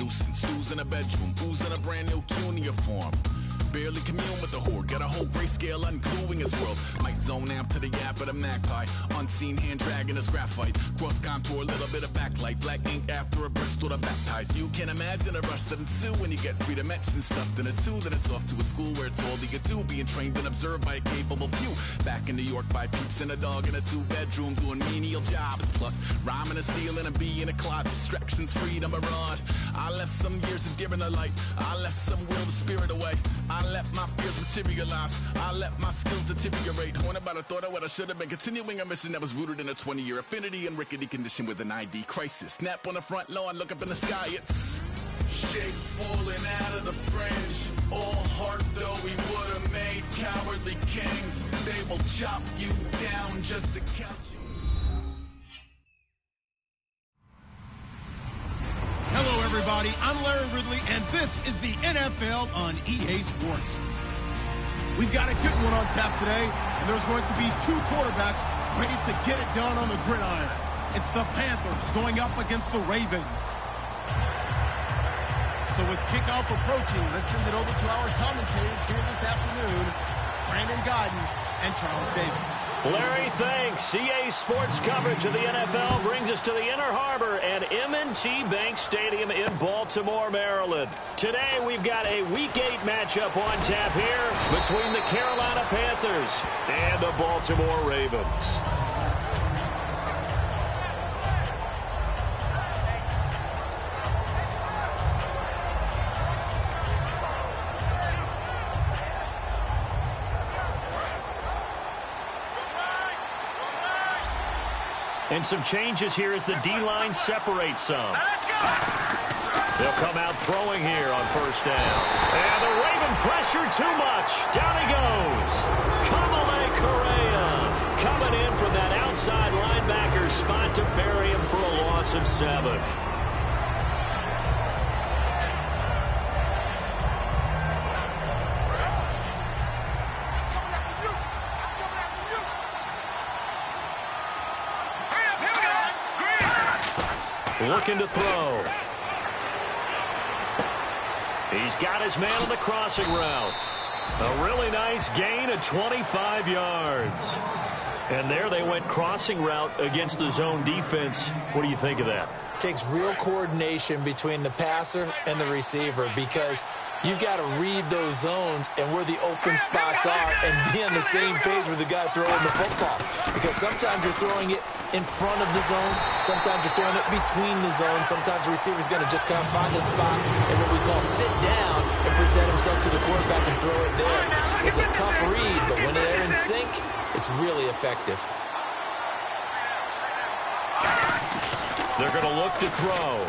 nuisance. Who's in a bedroom? Who's in a brand new uniform? Barely commune with the horde. Got a whole grayscale ungluing his world. Might zone amp to the yap of the magpie. Unseen hand dragging his graphite. Cross contour, little bit of backlight. Black ink after a Bristol to baptize. You can imagine a rush that ensue when you get 3 dimensions stuffed in a 2. Then it's off to a school where it's all you get to. Being trained and observed by a capable few. Back in New York by peeps and a dog in a 2-bedroom doing menial jobs. Plus rhyming and stealing a bee in a clot. Distractions, freedom, a rod. I left some years of giving a light. I left some will, the spirit away. I let my fears materialize. I let my skills deteriorate. Horn about a thought of what I should have been. Continuing a mission that was rooted in a 20-year affinity and rickety condition with an ID crisis. Snap on the front lawn, look up in the sky. It's shapes falling out of the fringe. All heart though we would have made cowardly kings. They will chop you down just to count you. Hello, everybody. I'm Larry Ridley, and this is the NFL on EA Sports. We've got a good one on tap today, and there's going to be 2 quarterbacks ready to get it done on the gridiron. It's the Panthers going up against the Ravens. So with kickoff approaching, let's send it over to our commentators here this afternoon, Brandon Godden and Charles Davis. Larry, thanks. EA Sports coverage of the NFL brings us to the Inner Harbor at M&T Bank Stadium in Baltimore, Maryland. Today, we've got a Week 8 matchup on tap here between the Carolina Panthers and the Baltimore Ravens. And some changes here as the D-line separates some. They'll come out throwing here on first down. And the Raven pressure too much. Down he goes. Kamale Correa coming in from that outside linebacker spot to bury him for a loss of 7. Looking to throw. He's got his man on the crossing route. A really nice gain of 25 yards. And there they went crossing route against the zone defense. What do you think of that? Takes real coordination between the passer and the receiver because you've got to read those zones and where the open spots are and be on the same page with the guy throwing the football. Because sometimes you're throwing it in front of the zone. Sometimes you're throwing it between the zones. Sometimes the receiver's going to just kind of find a spot and what we call sit down and present himself to the quarterback and throw it there. It's a tough read, but when they're in sync, it's really effective. They're going to look to throw.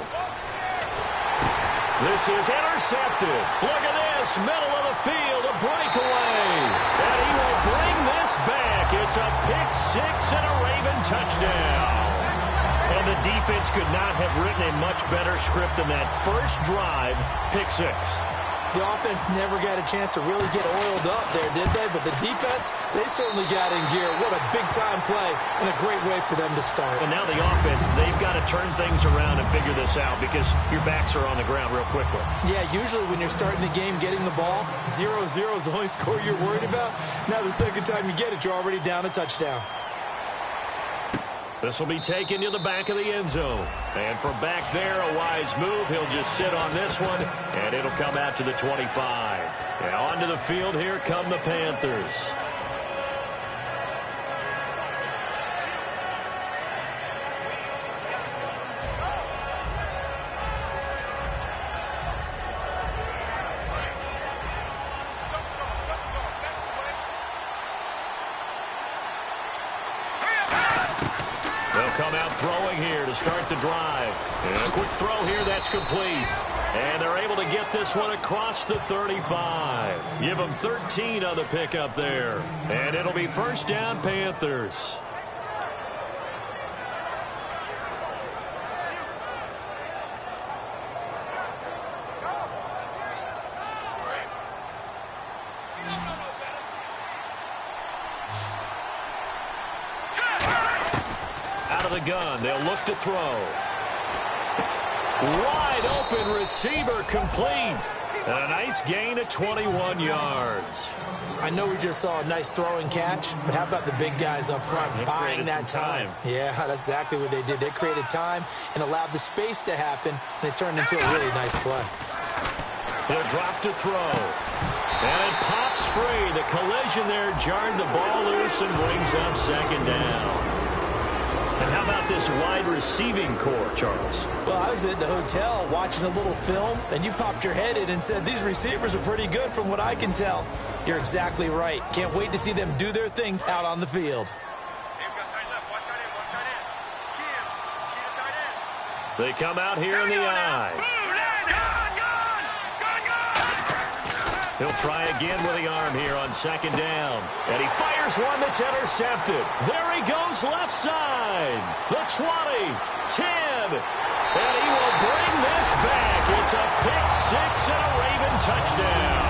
This is intercepted. Look at this. Middle of the field, a breakaway. And he will bring this back. It's a pick-6 and a Raven touchdown. And the defense could not have written a much better script than that first drive, pick-6. The offense never got a chance to really get oiled up there, did they? But the defense, they certainly got in gear. What a big-time play and a great way for them to start. And now the offense, they've got to turn things around and figure this out because your backs are on the ground real quickly. Yeah, usually when you're starting the game, getting the ball, 0-0 is the only score you're worried about. Now the second time you get it, you're already down a touchdown. This will be taken to the back of the end zone. And from back there, a wise move. He'll just sit on this one, and it'll come out to the 25. Now onto the field, here come the Panthers. Come out throwing here to start the drive. And a quick throw here, that's complete. And they're able to get this one across the 35. Give them 13 on the pickup there. And it'll be first down, Panthers. Out of the gun, they'll look to throw. Wide open receiver complete. And a nice gain of 21 yards. I know we just saw a nice throwing catch, but how about the big guys up front buying that time? Yeah, that's exactly what they did. They created time and allowed the space to happen, and it turned into a really nice play. He'll drop to throw. And it pops free. The collision there jarred the ball loose and brings up second down. And how about this wide receiving core, Charles? Well, I was at the hotel watching a little film, and you popped your head in and said, these receivers are pretty good from what I can tell. You're exactly right. Can't wait to see them do their thing out on the field. They come out here in the eye. He'll try again with the arm here on second down. And he fires one that's intercepted. There he goes left side. The 20, 10. And he will bring this back. It's a pick six and a Raven touchdown.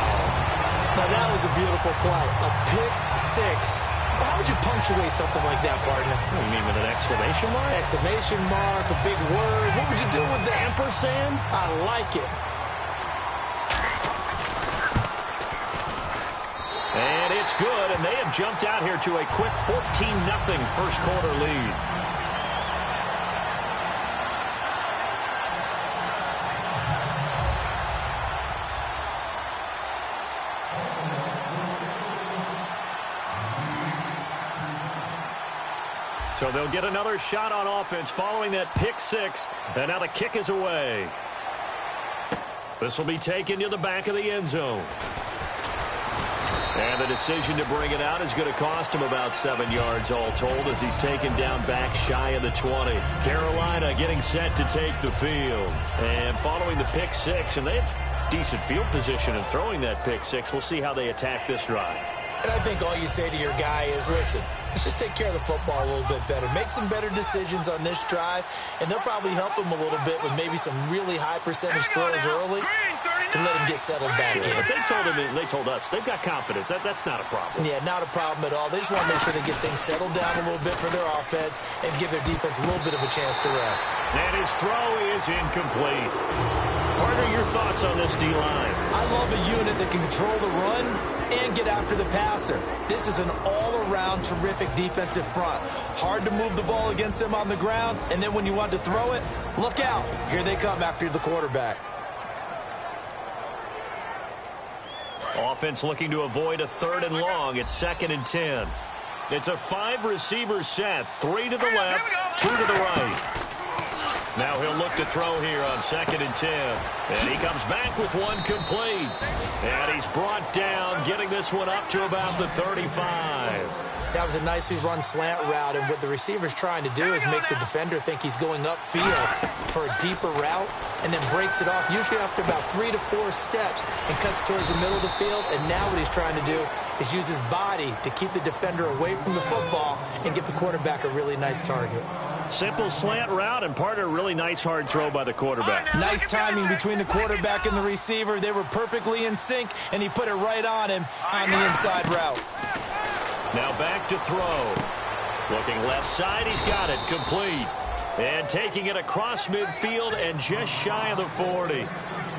Now that was a beautiful play. A pick six. How would you punctuate something like that, partner? What do you mean, with an exclamation mark? Exclamation mark, a big word. What would you do with that? Ampersand? I like it. And it's good, and they have jumped out here to a quick 14-0 first quarter lead. So they'll get another shot on offense following that pick six, and now the kick is away. This will be taken to the back of the end zone. And the decision to bring it out is going to cost him about 7 yards all told as he's taken down back shy of the 20. Carolina getting set to take the field. And following the pick six, and they have decent field position in throwing that pick six. We'll see how they attack this drive. And I think all you say to your guy is, listen, let's just take care of the football a little bit better. Make some better decisions on this drive, and they'll probably help him a little bit with maybe some really high percentage throws early to let him get settled back in. But they told us they've got confidence. That's not a problem. Yeah, not a problem at all. They just want to make sure they get things settled down a little bit for their offense and give their defense a little bit of a chance to rest. And his throw is incomplete. Partner, your thoughts on this D-line? I love a unit that can control the run and get after the passer. This is an all-around terrific defensive front. Hard to move the ball against them on the ground, and then when you want to throw it, look out. Here they come after the quarterback. Offense looking to avoid a 3rd and long. It's 2nd and 10. It's a 5-receiver set. 3 to the left, 2 to the right. Now he'll look to throw here on 2nd and 10. And he comes back with one complete. And he's brought down, getting this one up to about the 35. That was a nicely run slant route, and what the receiver's trying to do is make the defender think he's going upfield for a deeper route and then breaks it off, usually after about 3 to 4 steps, and cuts towards the middle of the field. And now what he's trying to do is use his body to keep the defender away from the football and give the quarterback a really nice target. Simple slant route, and part of a really nice hard throw by the quarterback. Nice timing between the quarterback and the receiver. They were perfectly in sync, and he put it right on him on the inside route. Now back to throw. Looking left side, he's got it, complete. And taking it across midfield and just shy of the 40.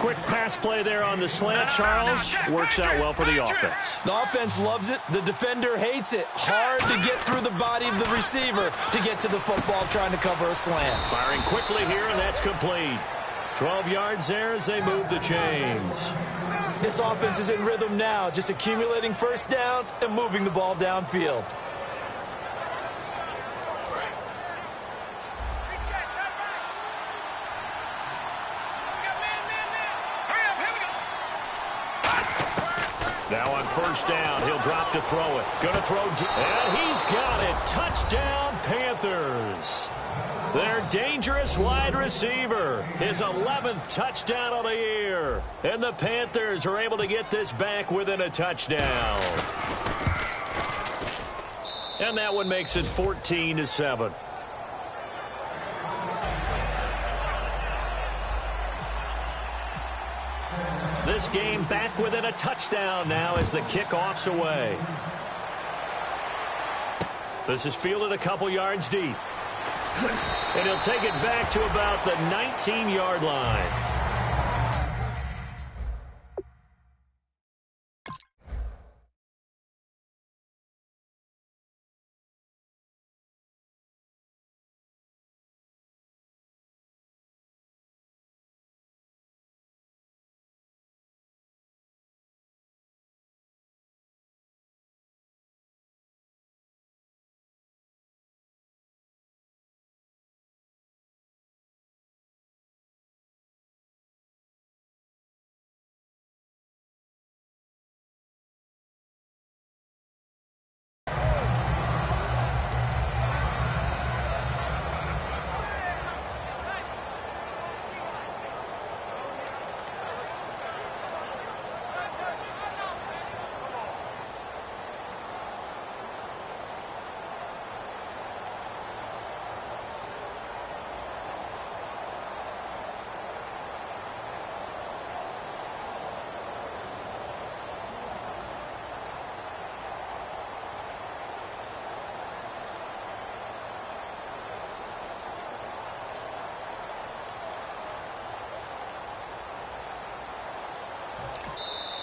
Quick pass play there on the slant, Charles. Works out well for the offense. The offense loves it. The defender hates it. Hard to get through the body of the receiver to get to the football trying to cover a slant. Firing quickly here, and that's complete. 12 yards there as they move the chains. This offense is in rhythm now, just accumulating first downs and moving the ball downfield. Now on first down, he'll drop to throw it. Gonna throw, and he's got it. Touchdown, Panthers. Their dangerous wide receiver, his 11th touchdown of the year. And the Panthers are able to get this back within a touchdown. And that one makes it 14-7. This game back within a touchdown now as the kickoff's away. This is fielded a couple yards deep. and he'll take it back to about the 19-yard line.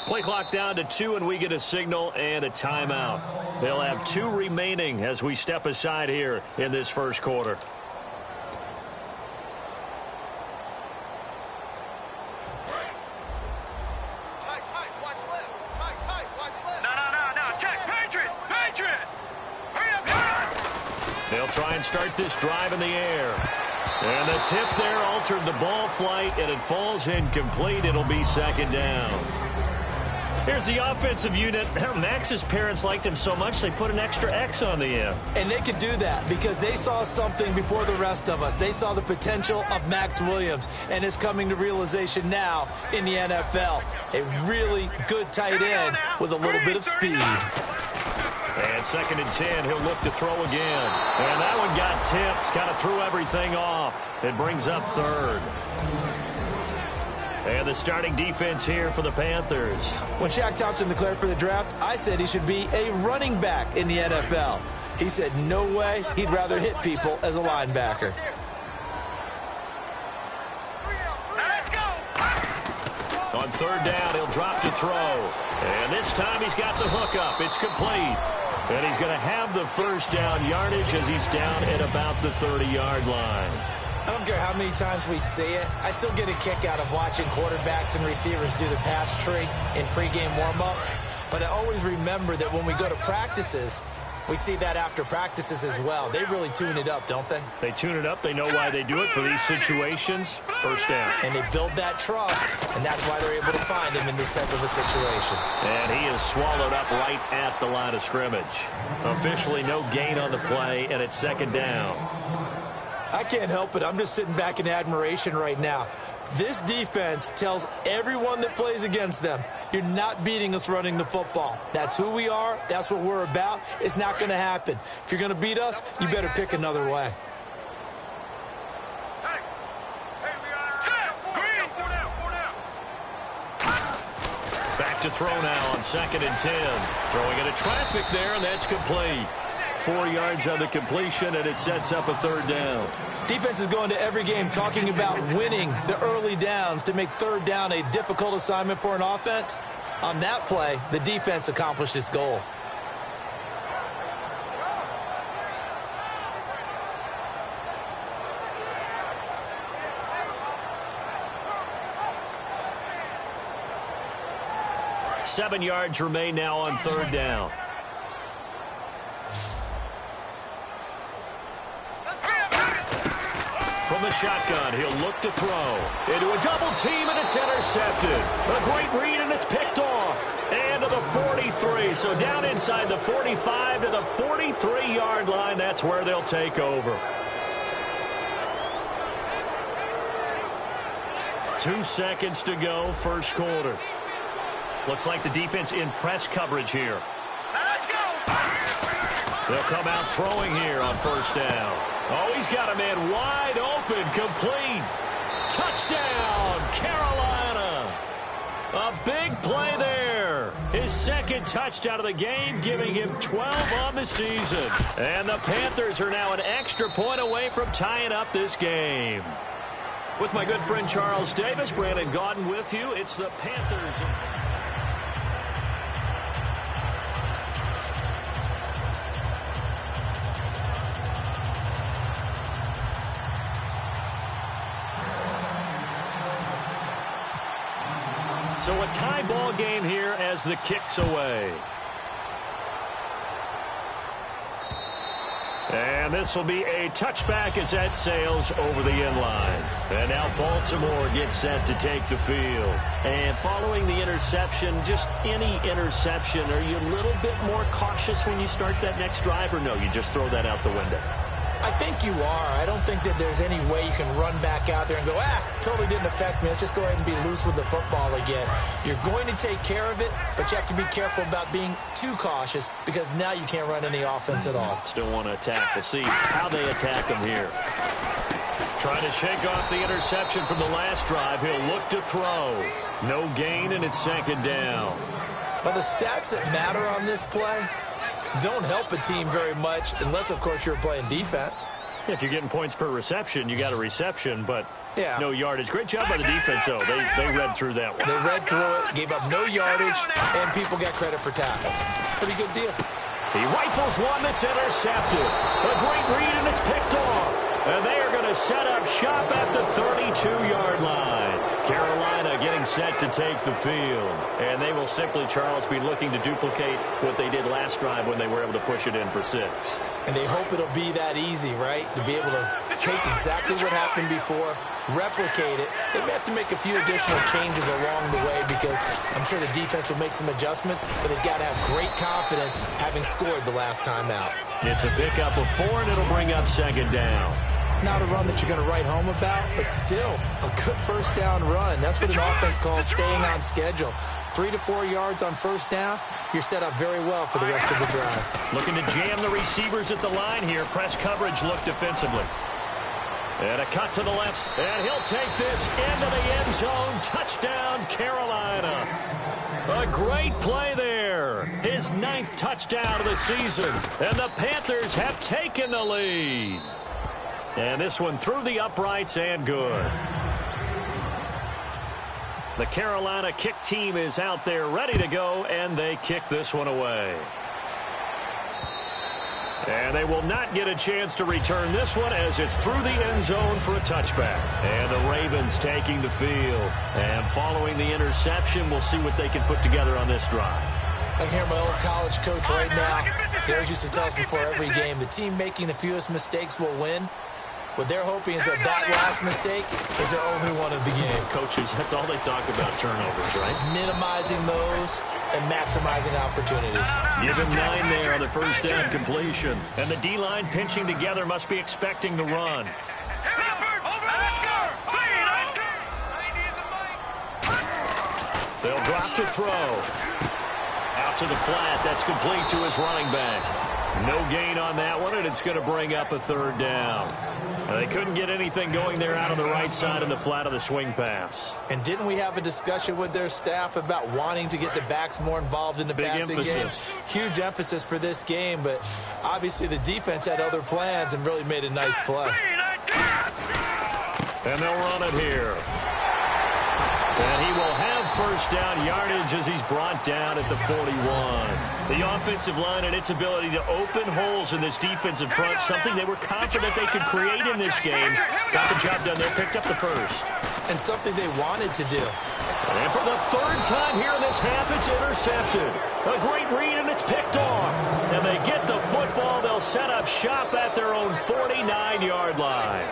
Play clock down to 2, and we get a signal and a timeout. They'll have 2 remaining as we step aside here in this first quarter. Watch left. Watch left. No. Check. Patriot. Hurry up. They'll try and start this drive in the air. And the tip there altered the ball flight, and it falls incomplete. It'll be second down. Here's the offensive unit. Max's parents liked him so much they put an extra X on the end. And they could do that because they saw something before the rest of us. They saw the potential of Max Williams, and it's coming to realization now in the NFL. A really good tight end with a little bit of speed. And 2nd and 10, he'll look to throw again. And that one got tipped, kind of threw everything off. It brings up 3rd. And the starting defense here for the Panthers. When Shaq Thompson declared for the draft, I said he should be a running back in the NFL. He said no way, he'd rather hit people as a linebacker. Let's go. On 3rd down, he'll drop to throw. And this time he's got the hook up. It's complete. And he's going to have the first down yardage as he's down at about the 30-yard line. I don't care how many times we see it. I still get a kick out of watching quarterbacks and receivers do the pass tree in pregame warm-up. But I always remember that when we go to practices, we see that after practices as well. They really tune it up, don't they? They tune it up. They know why they do it for these situations. First down. And they build that trust, and that's why they're able to find him in this type of a situation. And he is swallowed up right at the line of scrimmage. Officially no gain on the play, and it's 2nd down. I can't help it. I'm just sitting back in admiration right now. This defense tells everyone that plays against them, you're not beating us running the football. That's who we are. That's what we're about. It's not going to happen. If you're going to beat us, you better pick another way. Back to throw now on 2nd and 10. Throwing into traffic there, and that's complete. 4 yards on the completion, and it sets up a 3rd down. Defense is going to every game talking about winning the early downs to make 3rd down a difficult assignment for an offense. On that play, the defense accomplished its goal. Seven yards remain now on 3rd down. From the shotgun, he'll look to throw. Into a double team, and it's intercepted. A great read, and it's picked off. And to the 43. So down inside the 45 to the 43-yard line. That's where they'll take over. 2 seconds to go, first quarter. Looks like the defense in press coverage here. Let's go. They'll come out throwing here on 1st down. Oh, he's got a man wide open, complete. Touchdown, Carolina. A big play there. His second touchdown of the game, giving him 12 on the season. And the Panthers are now an extra point away from tying up this game. With my good friend Charles Davis, Brandon Gaudin with you. It's the Panthers. So a tie ball game here as the kick's away. And this will be a touchback as that sails over the end line. And now Baltimore gets set to take the field. And following the interception, just any interception, are you a little bit more cautious when you start that next drive, or no, you just throw that out the window? I think you are. I don't think that there's any way you can run back out there and go, totally didn't affect me. Let's just go ahead and be loose with the football again. You're going to take care of it, but you have to be careful about being too cautious because now you can't run any offense at all. Still want to attack. We'll see how they attack him here. Trying to shake off the interception from the last drive. He'll look to throw. No gain, and it's second down. Well, the stats that matter on this play don't help a team very much unless, of course, you're playing defense. If you're getting points per reception, you got a reception, but no yardage. Great job by the defense, though. They read through that one. They read through it, gave up no yardage, and people get credit for tackles. Pretty good deal. He rifles one that's intercepted. A great read, and it's picked off. And they are going to set up shop at the 32-yard line. Carolina getting set to take the field. And they will simply, Charles, be looking to duplicate what they did last drive when they were able to push it in for 6. And they hope it'll be that easy, right? To be able to take exactly what happened before, replicate it. They may have to make a few additional changes along the way because I'm sure the defense will make some adjustments, but they've got to have great confidence having scored the last time out. It's a pickup of 4, and it'll bring up second down. Not a run that you're going to write home about, but still a good first down run. That's what an offense calls staying on schedule. 3 to 4 yards on first down, you're set up very well for the rest of the drive. Looking to jam the receivers at the line here. Press coverage look defensively. And a cut to the left, and he'll take this into the end zone. Touchdown, Carolina. A great play there. His 9th touchdown of the season. And the Panthers have taken the lead. And this one through the uprights and good. The Carolina kick team is out there ready to go, and they kick this one away. And they will not get a chance to return this one as it's through the end zone for a touchback. And the Ravens taking the field. And following the interception, we'll see what they can put together on this drive. I can hear my old college coach right now. He always used to tell us before every game, the team making the fewest mistakes will win. What they're hoping is that last mistake is their only one of the game. Coaches, that's all they talk about, turnovers, right? Minimizing those and maximizing opportunities. Give him 9 there on the first down completion. And the D-line pinching together must be expecting the run. They'll drop to throw. Out to the flat. That's complete to his running back. No gain on that one, and it's going to bring up a third down. They couldn't get anything going there out on the right side in the flat of the swing pass. And didn't we have a discussion with their staff about wanting to get the backs more involved in the passing game? Huge emphasis for this game, but obviously the defense had other plans and really made a nice play. And they'll run it here. And he will have first down yardage as he's brought down at the 41. The offensive line and its ability to open holes in this defensive front, something they were confident they could create in this game. Got the job done there, picked up the first. And something they wanted to do. And for the 3rd time here in this half, it's intercepted. A great read, and it's picked off. And they get the football. They'll set up shop at their own 49-yard line.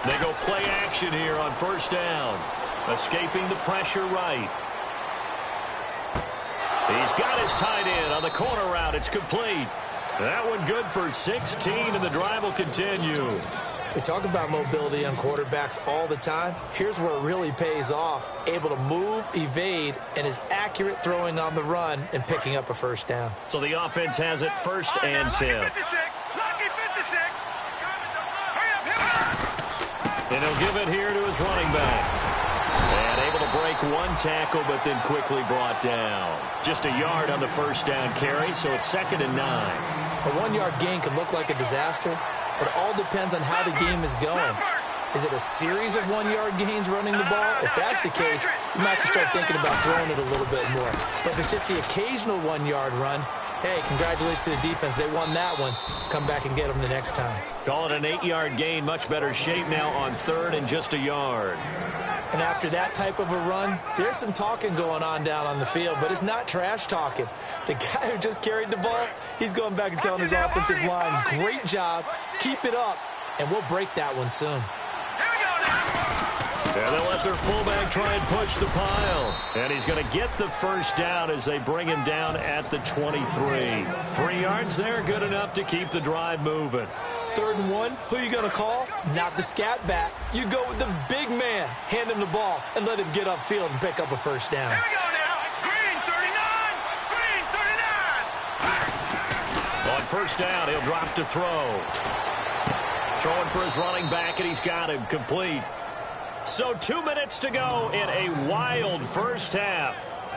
They go play action here on first down. Escaping the pressure right. He's got his tight end on the corner route. It's complete. That one good for 16, and the drive will continue. We talk about mobility on quarterbacks all the time. Here's where it really pays off. Able to move, evade, and is accurate throwing on the run and picking up a first down. So the offense has it first and 10. Lucky 56. Hurry up. And he'll give it here to his running back. And able to break one tackle, but then quickly brought down. Just a yard on the first down carry, so it's 2nd and 9. A 1-yard gain can look like a disaster, but it all depends on how the game is going. Is it a series of 1-yard gains running the ball? If that's the case, you might have to start thinking about throwing it a little bit more. But if it's just the occasional 1-yard run, hey, congratulations to the defense. They won that one. Come back and get them the next time. Call it an 8-yard gain. Much better shape now on 3rd and just a yard. And after that type of a run, there's some talking going on down on the field, but it's not trash talking. The guy who just carried the ball, he's going back and telling his offensive line, great job, keep it up, and we'll break that one soon. And they'll let their fullback try and push the pile. And he's going to get the first down as they bring him down at the 23. 3 yards there, good enough to keep the drive moving. 3rd and 1, who are you going to call? Not the scat back. You go with the big man. Hand him the ball and let him get upfield and pick up a first down. Here we go now. Green 39. Green 39. On first down, he'll drop to throw. Throwing for his running back, and he's got him complete. So 2 minutes to go in a wild first half.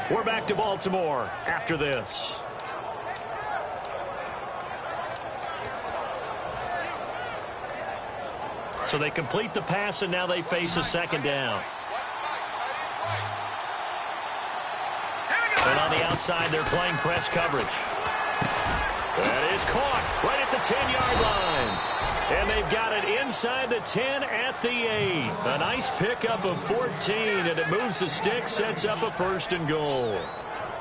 We're back to Baltimore after this. So they complete the pass, and now they face a 2nd down. And on the outside, they're playing press coverage. That is caught right at the 10-yard line. And they've got it inside the 10 at the 8. A nice pickup of 14, and it moves the stick, sets up a 1st and goal.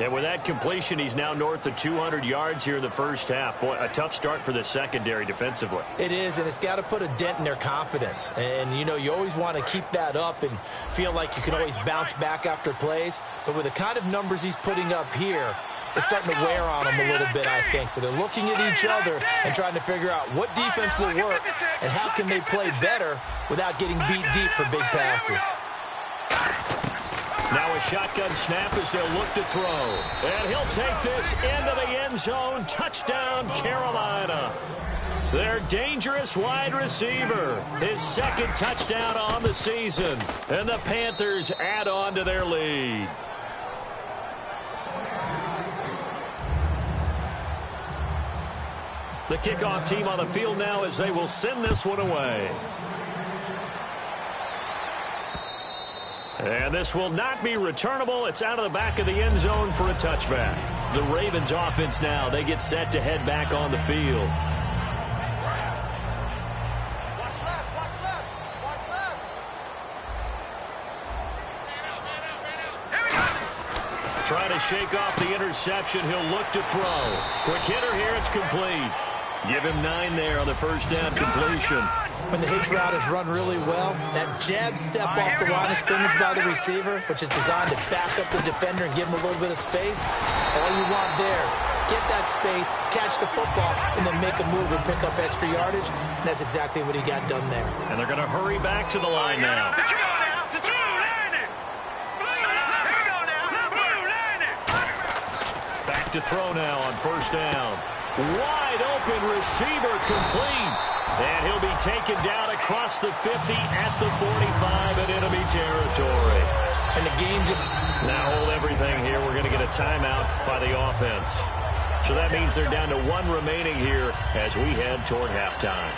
And with that completion, he's now north of 200 yards here in the first half. Boy, a tough start for the secondary defensively. It is, and it's got to put a dent in their confidence. And, you know, you always want to keep that up and feel like you can always bounce back after plays. But with the kind of numbers he's putting up here, it's starting to wear on them a little bit, I think. So they're looking at each other and trying to figure out what defense will work and how can they play better without getting beat deep for big passes. Now a shotgun snap as they'll look to throw. And he'll take this into the end zone. Touchdown, Carolina. Their dangerous wide receiver. His 2nd touchdown on the season. And the Panthers add on to their lead. The kickoff team on the field now as they will send this one away. And this will not be returnable. It's out of the back of the end zone for a touchback. The Ravens offense now, they get set to head back on the field. Watch left. Here we go. Trying to shake off the interception. He'll look to throw. Quick hitter here. It's complete. Give him 9 there on the first down completion. When the hitch route is run really well, that jab step off the line of scrimmage by the receiver, which is designed to back up the defender and give him a little bit of space, all you want there, get that space, catch the football, and then make a move and pick up extra yardage. And that's exactly what he got done there. And they're going to hurry back to the line now. Back to throw now on first down. Wide open receiver complete. And he'll be taken down across the 50 at the 45 in enemy territory. And the game just... Now hold everything here. We're going to get a timeout by the offense. So that means they're down to 1 remaining here as we head toward halftime.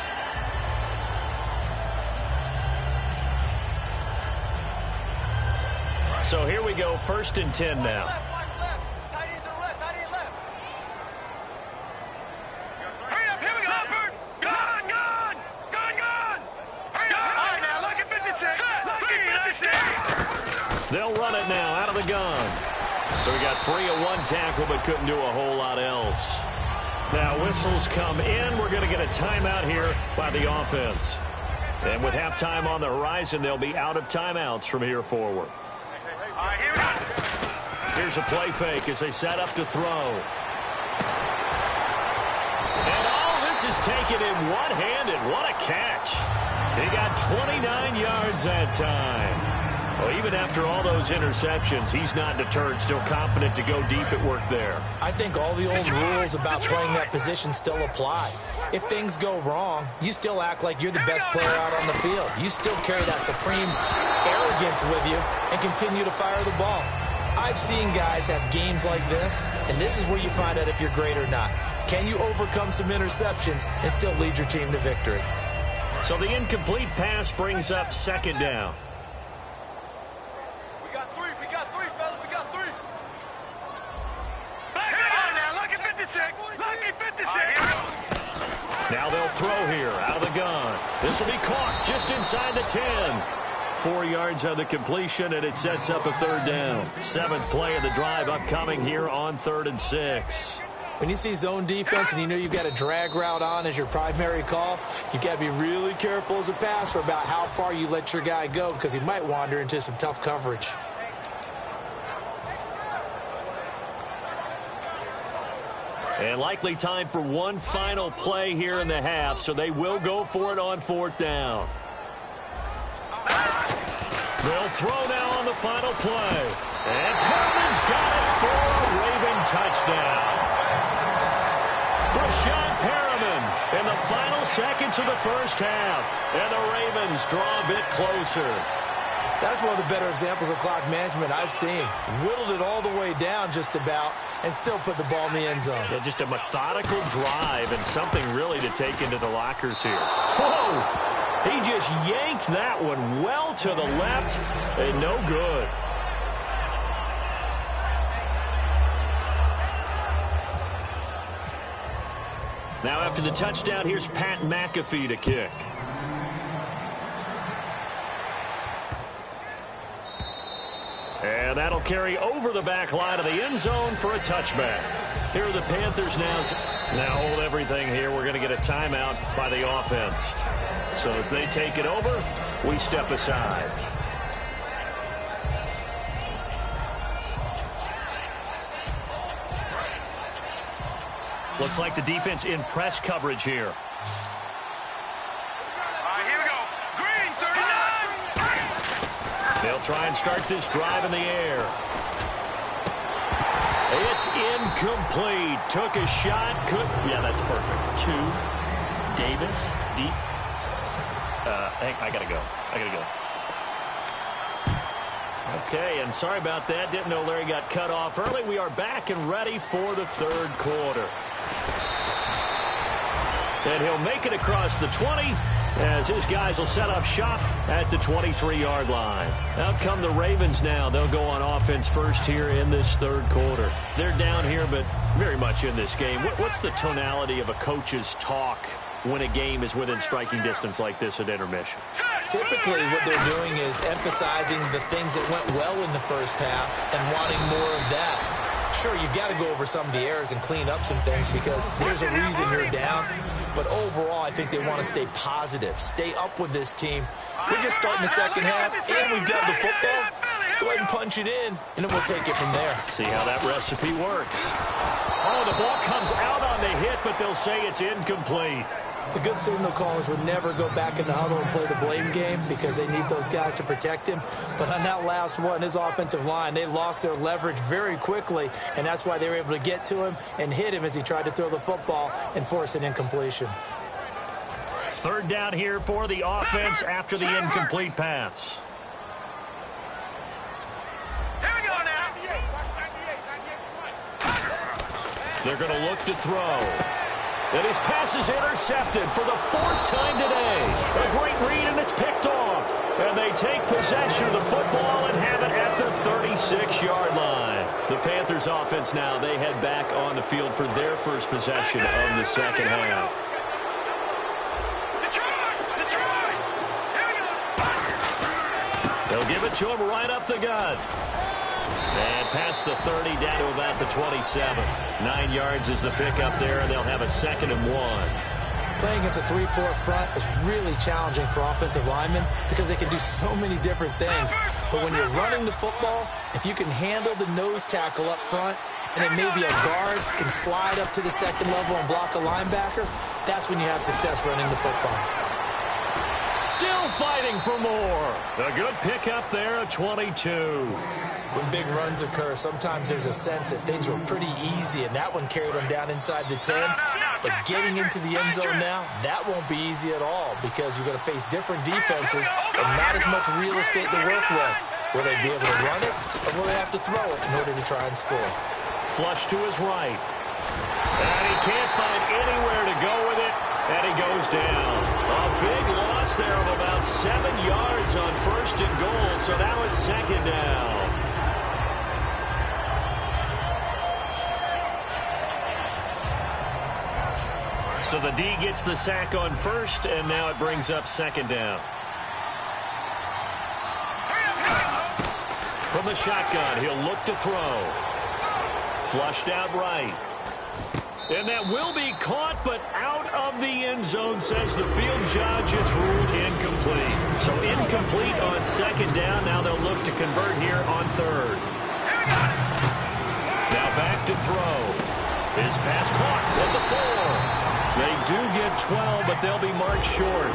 So here we go, 1st and 10 now. They'll run it now out of the gun. So we got free of 1 tackle, but couldn't do a whole lot else. Now whistles come in. We're going to get a timeout here by the offense. And with halftime on the horizon, they'll be out of timeouts from here forward. All right, here we go. Here's a play fake as they set up to throw. And all this is taken in one-handed. What a catch. He got 29 yards that time. Well, even after all those interceptions, he's not deterred, still confident to go deep at work there. I think all the old rules about playing that position still apply. If things go wrong, you still act like you're the best player out on the field. You still carry that supreme arrogance with you and continue to fire the ball. I've seen guys have games like this, and this is where you find out if you're great or not. Can you overcome some interceptions and still lead your team to victory? So the incomplete pass brings up second down. We got three, fellas. We got three. Back on now. Lucky 56. Lucky 56. Now they'll throw here out of the gun. This will be caught just inside the 10. 4 yards on the completion, and it sets up a third down. 7th play of the drive upcoming here on 3rd and 6. When you see zone defense and you know you've got a drag route on as your primary call, you've got to be really careful as a passer about how far you let your guy go because he might wander into some tough coverage. And likely time for one final play here in the half, so they will go for it on 4th down. They'll throw now on the final play. And Perriman's got it for a Raven touchdown. Brashad Perriman in the final seconds of the first half. And the Ravens draw a bit closer. That's one of the better examples of clock management I've seen. Whittled it all the way down just about and still put the ball in the end zone. Yeah, just a methodical drive and something really to take into the lockers here. Whoa! He just yanked that one well to the left and no good. Now after the touchdown, here's Pat McAfee to kick. And that'll carry over the back line of the end zone for a touchback. Here are the Panthers now. Now hold everything here. We're going to get a timeout by the offense. So as they take it over, we step aside. Looks like the defense in press coverage here. Here we go. Green, 39. They'll try and start this drive in the air. It's incomplete. Took a shot. Yeah, that's perfect. 2. Davis. Deep. I got to go. Okay, and sorry about that. Didn't know Larry got cut off early. We are back and ready for the 3rd quarter. And he'll make it across the 20 as his guys will set up shop at the 23-yard line. Out come the Ravens now. They'll go on offense first here in this 3rd quarter. They're down here, but very much in this game. What's the tonality of a coach's talk when a game is within striking distance like this at intermission? Typically, what they're doing is emphasizing the things that went well in the first half and wanting more of that. Sure, you've got to go over some of the errors and clean up some things because there's a reason you're down. But overall, I think they want to stay positive, stay up with this team. We're just starting the second half, and we've got the football. Let's go ahead and punch it in, and then we'll take it from there. See how that recipe works. Oh, the ball comes out on the hit, but they'll say it's incomplete. The good signal callers would never go back in the huddle and play the blame game because they need those guys to protect him. But on that last one, his offensive line, they lost their leverage very quickly, and that's why they were able to get to him and hit him as he tried to throw the football and force an incompletion. 3rd down here for the offense after the incomplete pass. Here we go now. They're going to look to throw. And his pass is intercepted for the 4th time today. A great read, and it's picked off. And they take possession of the football and have it at the 36-yard line. The Panthers offense now, they head back on the field for their first possession of the second half. Detroit! Here we go. They'll give it to him right up the gut. And past the 30 down to about the 27. 9 yards is the pickup there, and they'll have a 2nd and 1. Playing against a 3-4 front is really challenging for offensive linemen because they can do so many different things. But when you're running the football, if you can handle the nose tackle up front, and then maybe a guard can slide up to the 2nd level and block a linebacker, that's when you have success running the football. still fighting for more. A good pickup there, a 22. When big runs occur, sometimes there's a sense that things were pretty easy, and that one carried them down inside the 10. But getting into the end zone now, that won't be easy at all because you're going to face different defenses and not as much real estate to work with. Will they be able to run it, or will they have to throw it in order to try and score? Flush to his right. And he can't find anywhere to go with it, and he goes down. A big loss there of about 7 yards on 1st and goal, so now it's 2nd down. So the D gets the sack on 1st, and now it brings up 2nd down. From the shotgun, he'll look to throw. Flushed out right. And that will be caught, but out of the end zone, says the field judge. It's ruled incomplete. So incomplete on 2nd down. Now they'll look to convert here on 3rd. Now back to throw. His pass caught at the 4. They do get 12, but they'll be marked short.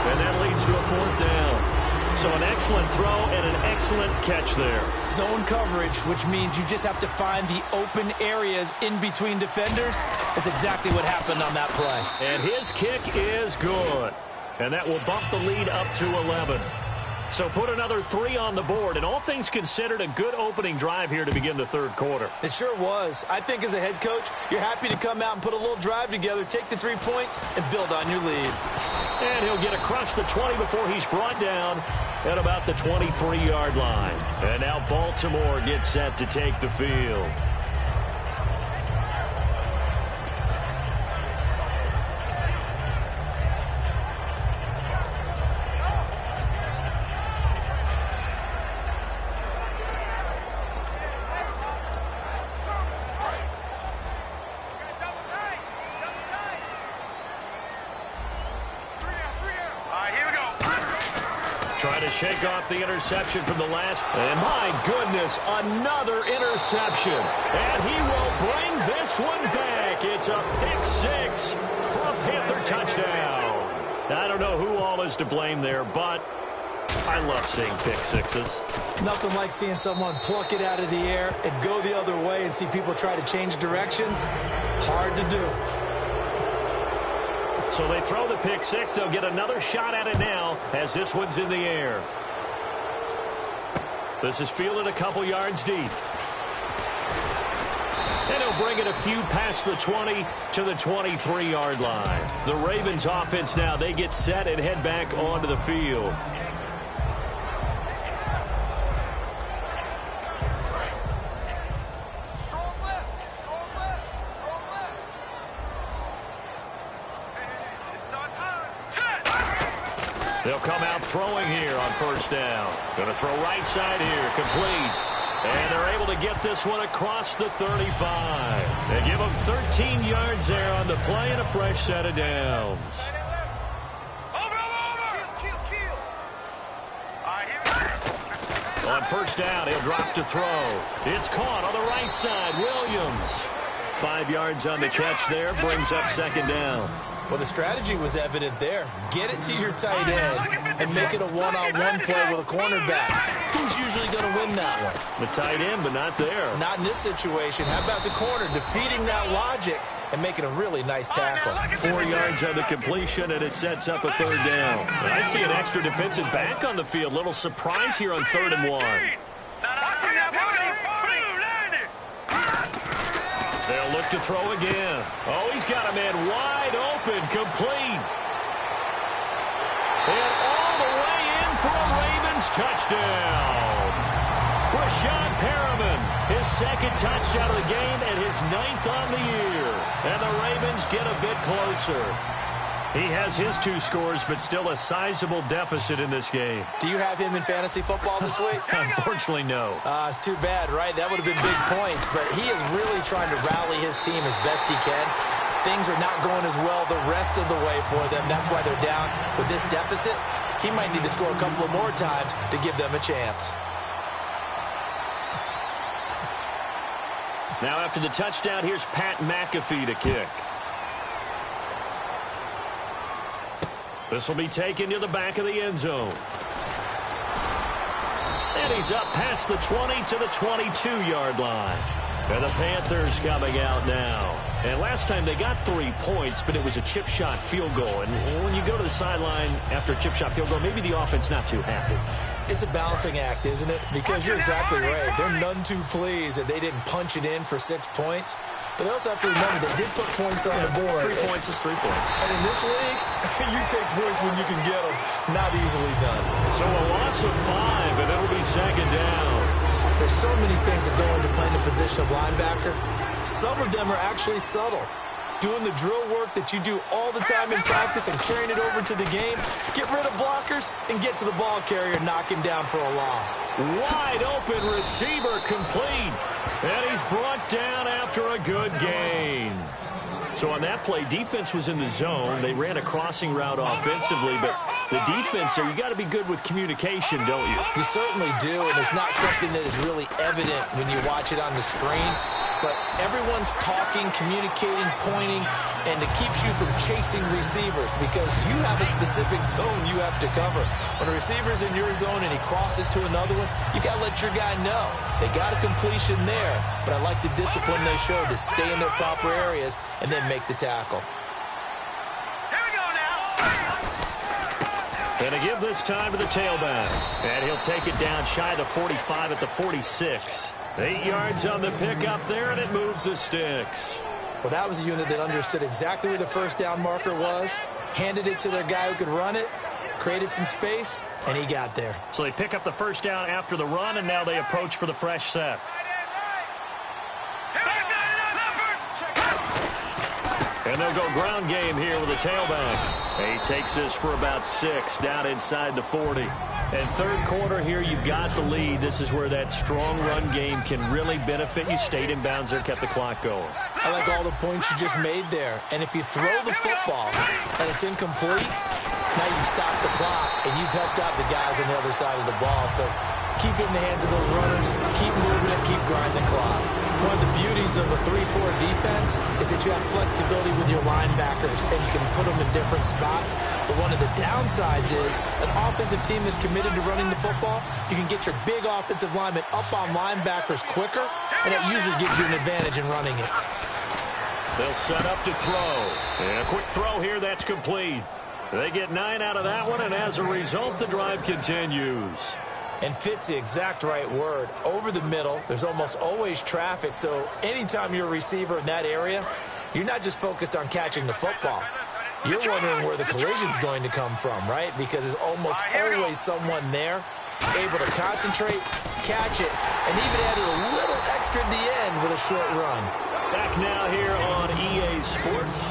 And that leads to a 4th down. So an excellent throw and an excellent catch there. Zone coverage, which means you just have to find the open areas in between defenders. That's exactly what happened on that play. And his kick is good. And that will bump the lead up to 11. So put another 3 on the board, and all things considered, a good opening drive here to begin the 3rd quarter. It sure was. I think as a head coach, you're happy to come out and put a little drive together, take the 3 points, and build on your lead. And he'll get across the 20 before he's brought down at about the 23-yard line. And now Baltimore gets set to take the field. Trying to shake off the interception from the last. And my goodness, another interception. And he will bring this one back. It's a pick 6 for a Panther touchdown. I don't know who all is to blame there, but I love seeing pick 6s. Nothing like seeing someone pluck it out of the air and go the other way and see people try to change directions. Hard to do. So they throw the pick 6. They'll get another shot at it now as this one's in the air. This is fielded a couple yards deep. And he'll bring it a few past the 20 to the 23-yard line. The Ravens offense now, they get set and head back onto the field. They'll come out throwing here on 1st down. Going to throw right side here, complete. And they're able to get this one across the 35. They give them 13 yards there on the play and a fresh set of downs. On 1st down, he'll drop to throw. It's caught on the right side. Williams. 5 yards on the catch there, brings up 2nd down. Well, the strategy was evident there. Get it to your tight end and make it a one-on-one play with a cornerback. Who's usually going to win that one? The tight end, but not there. Not in this situation. How about the corner defeating that logic and making a really nice tackle? 4 yards on the completion, and it sets up a 3rd down. And I see an extra defensive back on the field. Little surprise here on 3rd and 1. They'll look to throw again. Oh, he's got a man wide open, complete. And all the way in for a Ravens touchdown. Brashad Perriman, his 2nd touchdown of the game and his 9th on the year. And the Ravens get a bit closer. He has his 2 scores, but still a sizable deficit in this game. Do you have him in fantasy football this week? Unfortunately, no. It's too bad, right? That would have been big points, but he is really trying to rally his team as best he can. Things are not going as well the rest of the way for them. That's why they're down. With this deficit, he might need to score a couple of more times to give them a chance. Now after the touchdown, here's Pat McAfee to kick. This will be taken to the back of the end zone. And he's up past the 20 to the 22-yard line. And the Panthers coming out now. And last time they got 3 points, but it was a chip shot field goal. And when you go to the sideline after a chip shot field goal, maybe the offense not too happy. It's a balancing act, isn't it? Because you're exactly right. They're none too pleased that they didn't punch it in for 6 points. But they also have to remember they did put points on the board. 3 points is 3 points. And in this league, you take points when you can get them. Not easily done. So a loss of 5, and it'll be second down. There's so many things that go into playing the position of linebacker. Some of them are actually subtle. Doing the drill work that you do all the time in practice and carrying it over to the game. Get rid of blockers and get to the ball carrier and knock him down for a loss. Wide open receiver complete. And he's brought down after a good gain. So on that play, defense was in the zone. They ran a crossing route offensively, but the defense there, you got to be good with communication, don't you? You certainly do, and it's not something that is really evident when you watch it on the screen. But everyone's talking, communicating, pointing, and it keeps you from chasing receivers because you have a specific zone you have to cover. When a receiver's in your zone and he crosses to another one, you got to let your guy know. They got a completion there, but I like the discipline they showed to stay in their proper areas and then make the tackle. Here we go now. And to give this time to the tailback. And he'll take it down shy of the 45 at the 46. 8 yards on the pickup there, and it moves the sticks. Well, that was a unit that understood exactly where the first down marker was, handed it to their guy who could run it, created some space, and he got there. So they pick up the first down after the run, and now they approach for the fresh set. And they'll go ground game here with a tailback. He takes this for about 6 down inside the 40. And third quarter here, you've got the lead. This is where that strong run game can really benefit you. Stayed in bounds there, kept the clock going. I like all the points you just made there. And if you throw the football and it's incomplete, now you stop the clock and you've helped out the guys on the other side of the ball. So keep it in the hands of those runners, keep moving it, keep grinding the clock. One of the beauties of a 3-4 defense is that you have flexibility with your linebackers and you can put them in different spots. But one of the downsides is an offensive team that's committed to running the football, you can get your big offensive linemen up on linebackers quicker, and that usually gives you an advantage in running it. They'll set up to throw. And a quick throw here, that's complete. They get 9 out of that one, and as a result, the drive continues. And fit's the exact right word. Over the middle, there's almost always traffic, so anytime you're a receiver in that area, you're not just focused on catching the football. You're wondering where the collision's going to come from, right? Because there's almost always someone there able to concentrate, catch it, and even added a little extra at the end with a short run. Back now here on EA Sports.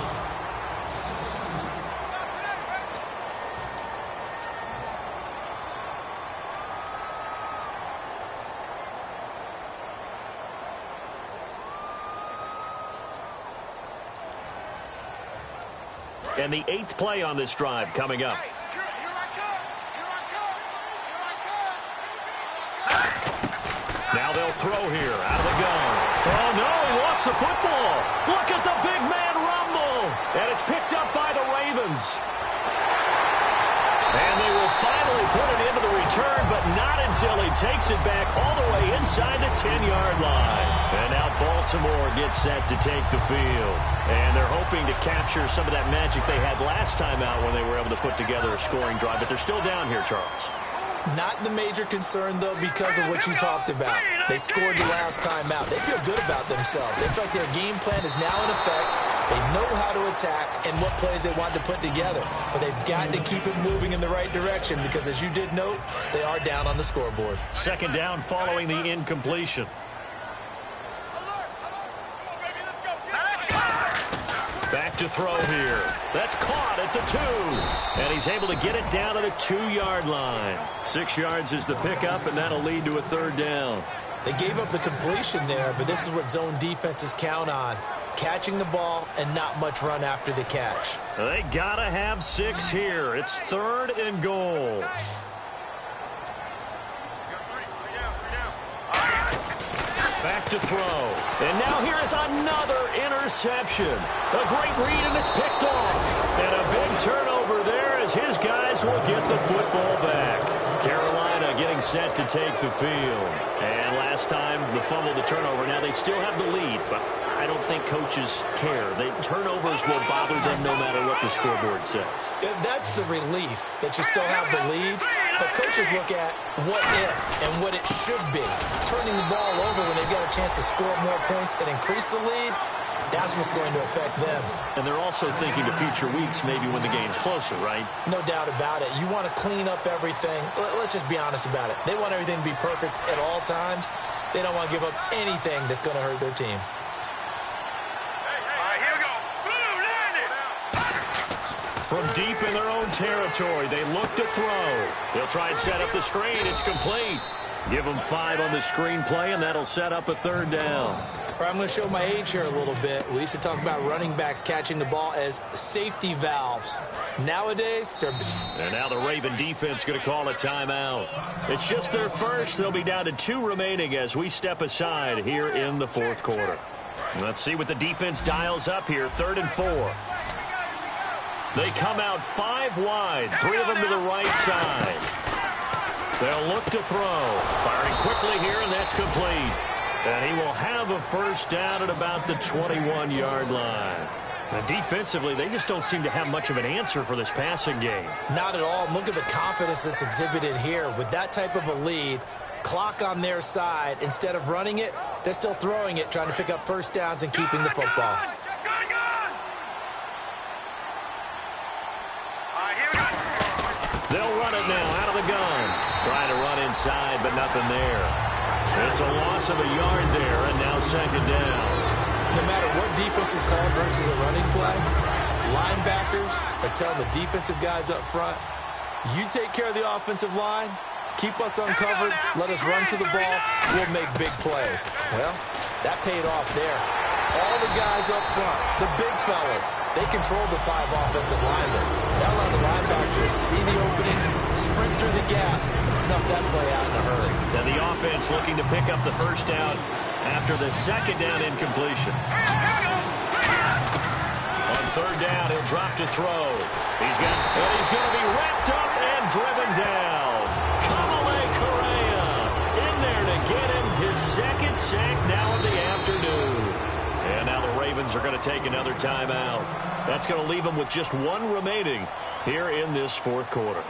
And the 8th play on this drive coming up. Now they'll throw here out of the gun. Oh, no, he lost the football. Look at the big man rumble. And it's picked up by the Ravens. And they will finally put it into the return, but not until he takes it back all the way inside the 10-yard line. And now Baltimore gets set to take the field. And they're hoping to capture some of that magic they had last time out when they were able to put together a scoring drive. But they're still down here, Charles. Not the major concern, though, because of what you talked about. They scored the last time out. They feel good about themselves. They feel like their game plan is now in effect. They know how to attack and what plays they want to put together. But they've got to keep it moving in the right direction because, as you did note, they are down on the scoreboard. Second down following the incompletion. Back to throw here. That's caught at the 2. And he's able to get it down to the 2-yard line. 6 yards is the pickup, and that'll lead to a third down. They gave up the completion there, but this is what zone defenses count on. Catching the ball and not much run after the catch. They gotta have 6 here. It's 3rd and goal. Back to throw. And now here is another interception. A great read, and it's picked off. And a big turnover turnover there as his guys will get the football back. Carolina getting set to take the field. And last time, the fumble, the turnover. Now they still have the lead, but I don't think coaches care. Turnovers will bother them no matter what the scoreboard says. Yeah, that's the relief that you still have the lead. But coaches look at what if and what it should be. Turning the ball over when they've got a chance to score more points and increase the lead, that's what's going to affect them. And they're also thinking to future weeks, maybe when the game's closer, right? No doubt about it. You want to clean up everything. Let's just be honest about it. They want everything to be perfect at all times. They don't want to give up anything that's going to hurt their team. From deep in their own territory, they look to throw. They'll try and set up the screen. It's complete. Give them 5 on the screenplay, and that'll set up a 3rd down. I'm going to show my age here a little bit. We used to talk about running backs catching the ball as safety valves. Nowadays, they're... And now the Raven defense going to call a timeout. It's just their first. They'll be down to 2 remaining as we step aside here in the 4th quarter. Let's see what the defense dials up here. 3rd and 4. They come out 5 wide, 3 of them to the right side. They'll look to throw. Firing quickly here, and that's complete. And he will have a 1st down at about the 21-yard line. And defensively, they just don't seem to have much of an answer for this passing game. Not at all. Look at the confidence that's exhibited here. With that type of a lead, clock on their side, instead of running it, they're still throwing it, trying to pick up 1st downs and keeping the football. They'll run it now out of the gun. Trying to run inside, but nothing there. It's a loss of a yard there, and now 2nd down. No matter what defense is called versus a running play, linebackers are telling the defensive guys up front, you take care of the offensive line, keep us uncovered, let us run to the ball, we'll make big plays. Well, that paid off there. All the guys up front, the big fellas, they controlled the 5 offensive linemen. That allowed the linebackers see the openings, sprint through the gap, and snuff that play out in a hurry. And the offense looking to pick up the 1st down after the 2nd down incompletion. On 3rd down, he'll drop to throw. He's going to be wrapped up and driven down. Kamale Correa in there to get him his 2nd sack now of the afternoon. And now the Ravens are going to take another timeout. That's going to leave them with just 1 remaining here in this 4th quarter.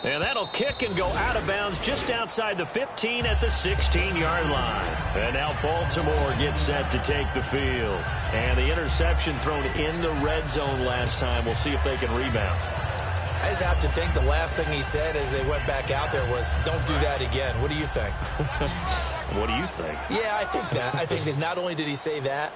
And that'll kick and go out of bounds just outside the 15 at the 16-yard line. And now Baltimore gets set to take the field. And the interception thrown in the red zone last time. We'll see if they can rebound. I just have to think the last thing he said as they went back out there was, don't do that again. What do you think? What do you think? Yeah, I think that. I think that not only did he say that,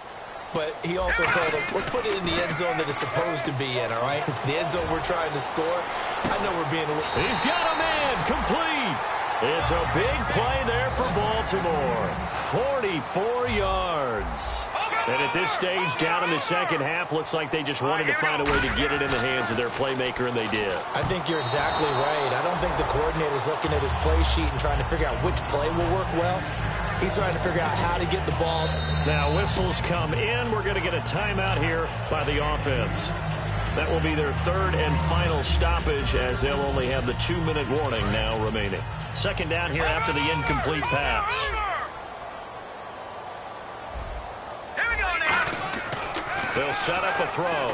but he also told them, let's put it in the end zone that it's supposed to be in, all right? The end zone we're trying to score. I know we're being a little... He's got a man complete. It's a big play there for Baltimore. 44 yards. And at this stage, down in the 2nd half, looks like they just wanted to find a way to get it in the hands of their playmaker, and they did. I think you're exactly right. I don't think the coordinator's looking at his play sheet and trying to figure out which play will work well. He's trying to figure out how to get the ball. Now whistles come in. We're going to get a timeout here by the offense. That will be their 3rd and final stoppage as they'll only have the 2-minute warning now remaining. 2nd down here after the incomplete pass. They'll set up a throw.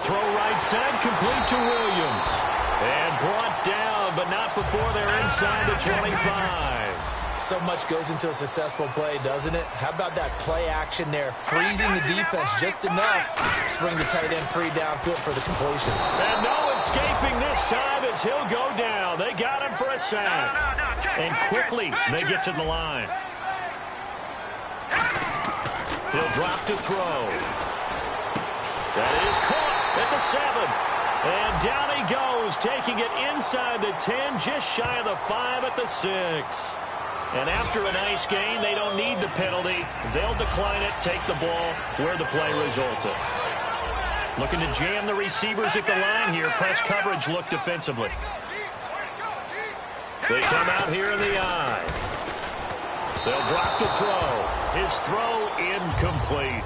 Throw right side, complete to Williams. And brought down, but not before they're inside the 25. So much goes into a successful play, doesn't it? How about that play action there, freezing the defense just enough to bring the tight end free downfield for the completion. And no escaping this time as he'll go down. They got him for a sack. And quickly they get to the line. He'll drop to throw. That is caught at the 7. And down he goes, taking it inside the 10, just shy of the 5 at the 6. And after a nice gain, they don't need the penalty. They'll decline it, take the ball where the play resulted. Looking to jam the receivers at the line here. Press coverage look defensively. They come out here in the I. They'll drop the throw. His throw incomplete.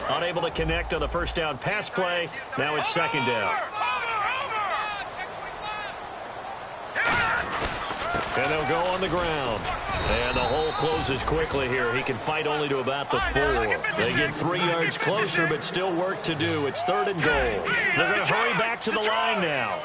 Unable to connect on the first down pass play. Now it's second down. And they'll go on the ground. And the hole closes quickly here. He can fight only to about the 4. They get 3 yards closer, but still work to do. It's 3rd and goal. They're going to hurry back to the line now.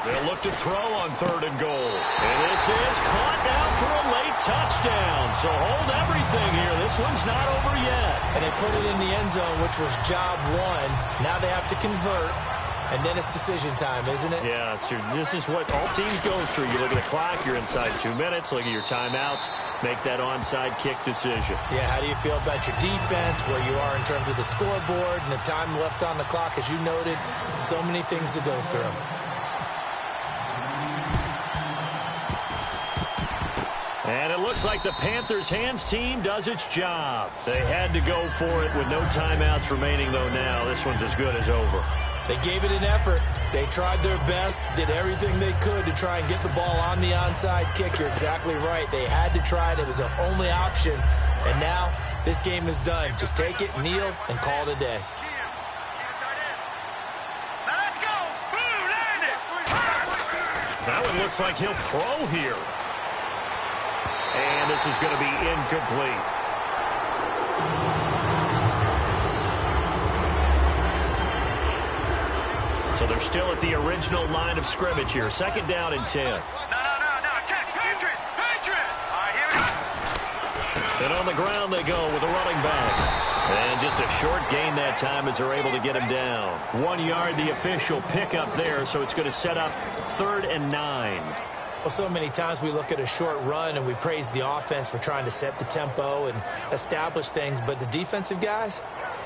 They'll look to throw on 3rd and goal. And this is caught now for a late touchdown. So hold everything here. This one's not over yet. And they put it in the end zone, which was job 1. Now they have to convert. And then it's decision time, isn't it? Yeah, so this is what all teams go through. You look at the clock, you're inside 2 minutes, look at your timeouts, make that onside kick decision. Yeah, how do you feel about your defense, where you are in terms of the scoreboard, and the time left on the clock, as you noted, so many things to go through. And it looks like the Panthers' hands team does its job. They had to go for it with no timeouts remaining, though, now. This one's as good as over. They gave it an effort. They tried their best, did everything they could to try and get the ball on the onside kick. You're exactly right. They had to try it. It was their only option. And now this game is done. Just take it, kneel, and call it a day. Now let's go. Boom, land it. Now it looks like he'll throw here. And this is going to be incomplete. So they're still at the original line of scrimmage here. 2nd down and 10. No. Check. Patriot. All right, here we go. And on the ground they go with a running back. And just a short gain that time as they're able to get him down. 1 yard, the official pickup there, so it's going to set up 3rd and 9. Well, so many times we look at a short run and we praise the offense for trying to set the tempo and establish things, but the defensive guys,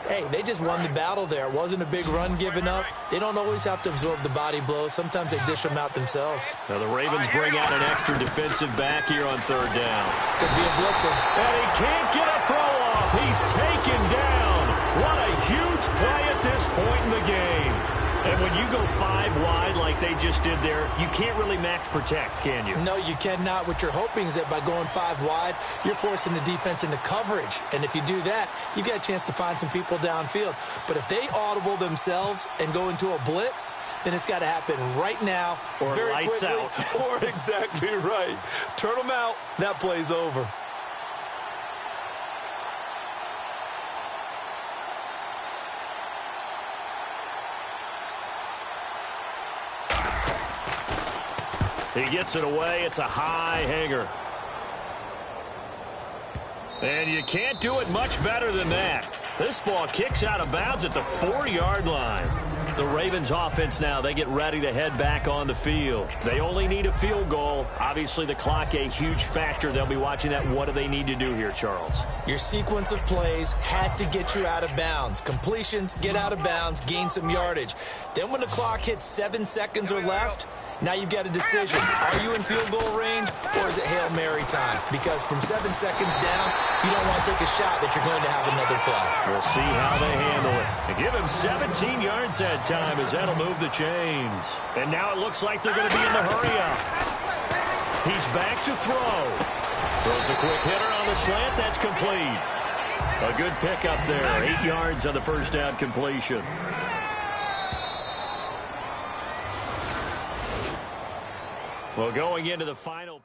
hey, they just won the battle there. It wasn't a big run given up. They don't always have to absorb the body blows. Sometimes they dish them out themselves. Now the Ravens bring out an extra defensive back here on 3rd down. Could be a blitzer. And he can't get a throw off. He's taken down. What a huge play at this point in the game. And when you go 5 wide like they just did there, you can't really max protect, can you? No, you cannot. What you're hoping is that by going 5 wide, you're forcing the defense into coverage. And if you do that, you get a chance to find some people downfield. But if they audible themselves and go into a blitz, then it's got to happen right now. Or very lights quickly, out. Or exactly right. Turn them out. That play's over. He gets it away. It's a high hanger. And you can't do it much better than that. This ball kicks out of bounds at the 4-yard line. The Ravens offense now, they get ready to head back on the field. They only need a field goal. Obviously, the clock a huge factor. They'll be watching that. What do they need to do here, Charles? Your sequence of plays has to get you out of bounds. Completions, get out of bounds, gain some yardage. Then when the clock hits 7 seconds or left, now you've got a decision. Are you in field goal range or is it Hail Mary time? Because from 7 seconds down, you don't want to take a shot that you're going to have another play. We'll see how they handle it. And give him 17 yards that time as that'll move the chains. And now it looks like they're going to be in the hurry-up. He's back to throw. Throws a quick hitter on the slant. That's complete. A good pickup there. 8 yards on the first down completion. Well, going into the final...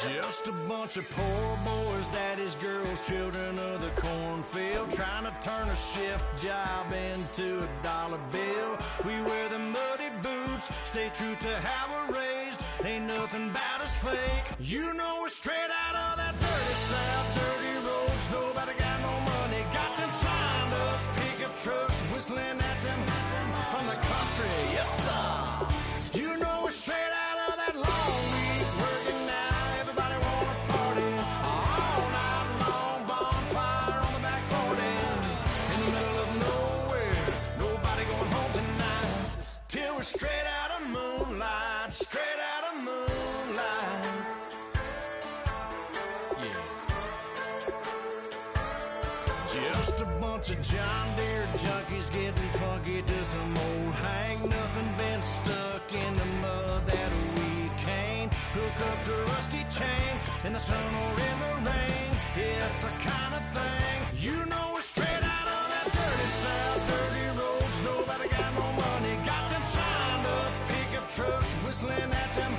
Just a bunch of poor boys, daddy's girls, children of the cornfield, trying to turn a shift job into a dollar bill. We wear the muddy boots, stay true to how we're raised. Ain't nothing about us fake. You know we're straight out of that dirty South, dirty roads. Nobody got no money, got them signed up pickup trucks, whistling at them from the country. Yes, sir. You know we're straight out of that long week working now. Everybody wanna party all night long. Bonfire on the back 40 in the middle of nowhere. Nobody going home tonight till we're straight out of moonlight. Straight out of moonlight. Yeah. Just a bunch of John Deere junkies getting funky to some old hang. Nothing been stuck in the mud that we can't hook up to a rusty chain in the sun or in the rain. It's the kind of thing. You know we're straight out of that dirty South, dirty roads. Nobody got no money, got them signed up pickup trucks, whistling at them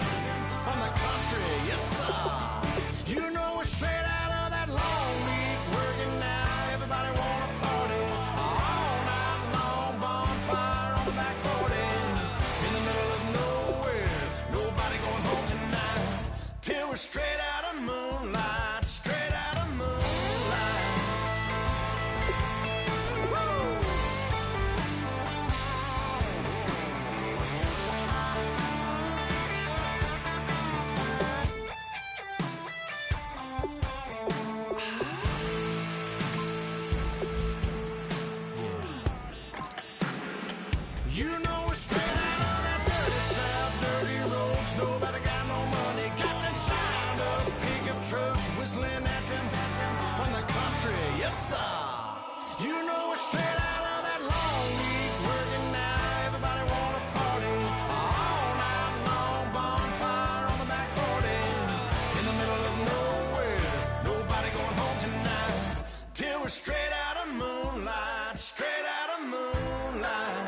from the country. Yes, sir. You know we're straight out of that long week working now. Everybody wanna party all night long. Bonfire on the back 40 in the middle of nowhere. Nobody going home tonight till we're straight out of moonlight. Straight out of moonlight. Woo! You know we're straight out of that dirty South, dirty roads. Nobody got no money, got them signed up pickup trucks, whistling at them from the country. Yes, sir. You know we're straight out of that long week working now. Everybody wanna party all night long. Bonfire on the back 40 in the middle of nowhere. Nobody going home tonight till we're straight out of moonlight. Straight out of moonlight.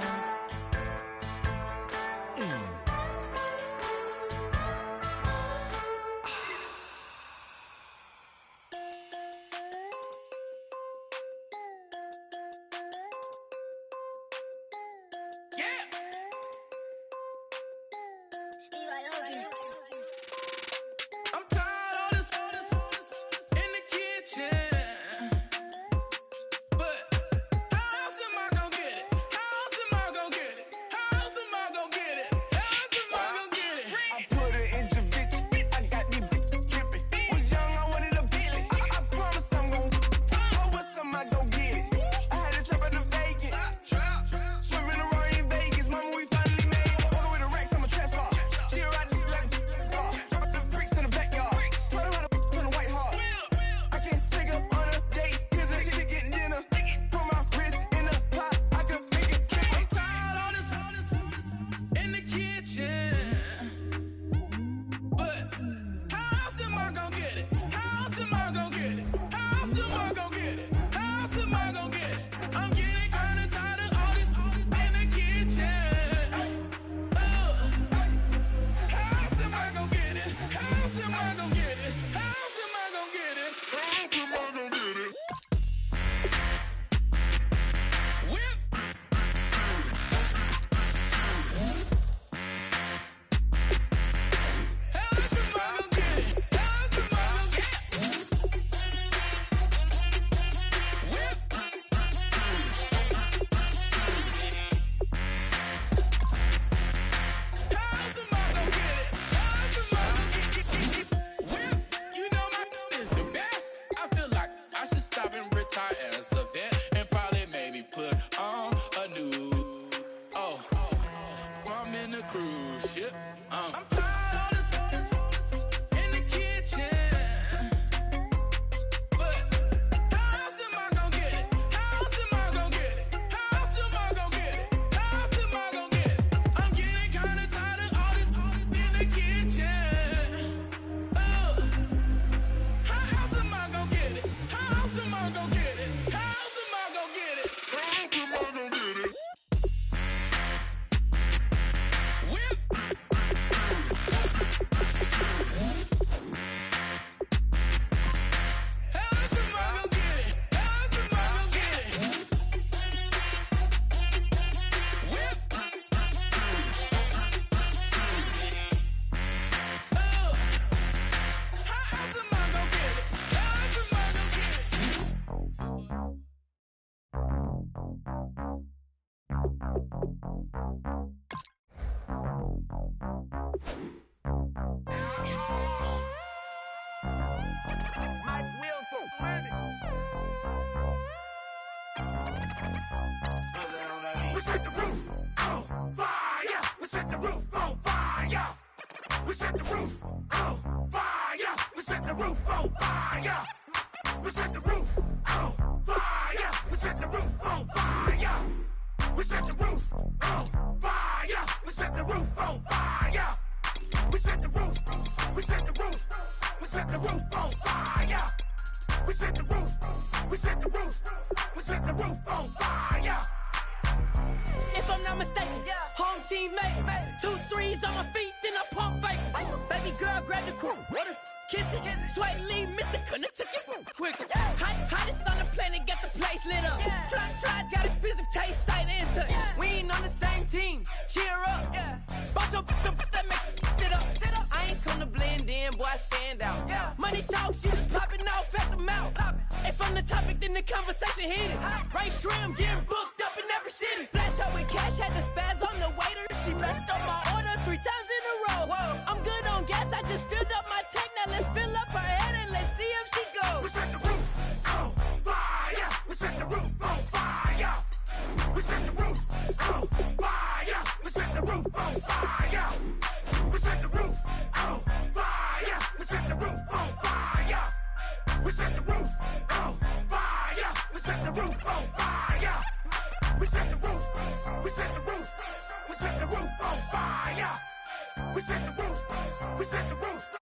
We set the roof on fire. We set the roof on fire. We set the roof on fire. We set the roof on fire. We set the roof on fire. We set the roof on fire. We set the roof on fire. We set the roof on fire. We set the roof. We set the roof. We set the roof on fire. We set the roof. We set the roof. We set the roof on fire. If I'm not mistaken, home team made it. 2 3s on my feet, then I pump fake. Baby girl, grab the crew. Kiss it. Sweat leave, Mr. Couldn't took it quicker. Hottest on the planet, got the place lit up. Fly, got expensive taste, sight into it. We ain't on the same team. Cheer up. Bunch of that make you sit up. I ain't come to blend in, boy, I stand out. Money talks, you just popping off at the mouth. If I'm the topic, then the conversation heated. Right shrimp, getting booked up in every city. Splash her with cash, had the spaz on the waiter. She messed up my order 3 times in a row. I'm good on gas, I just filled up my tank. Now let's fill up her head and let's see if she goes. We set the roof on fire. We set the roof on fire. We set the roof on fire. We set the roof on fire. We set the roof on fire. We set the roof on fire. We set the roof on fire. We set the roof on fire. We set the roof. We set the roof. We set the roof on fire. We set the roof. We set the roof.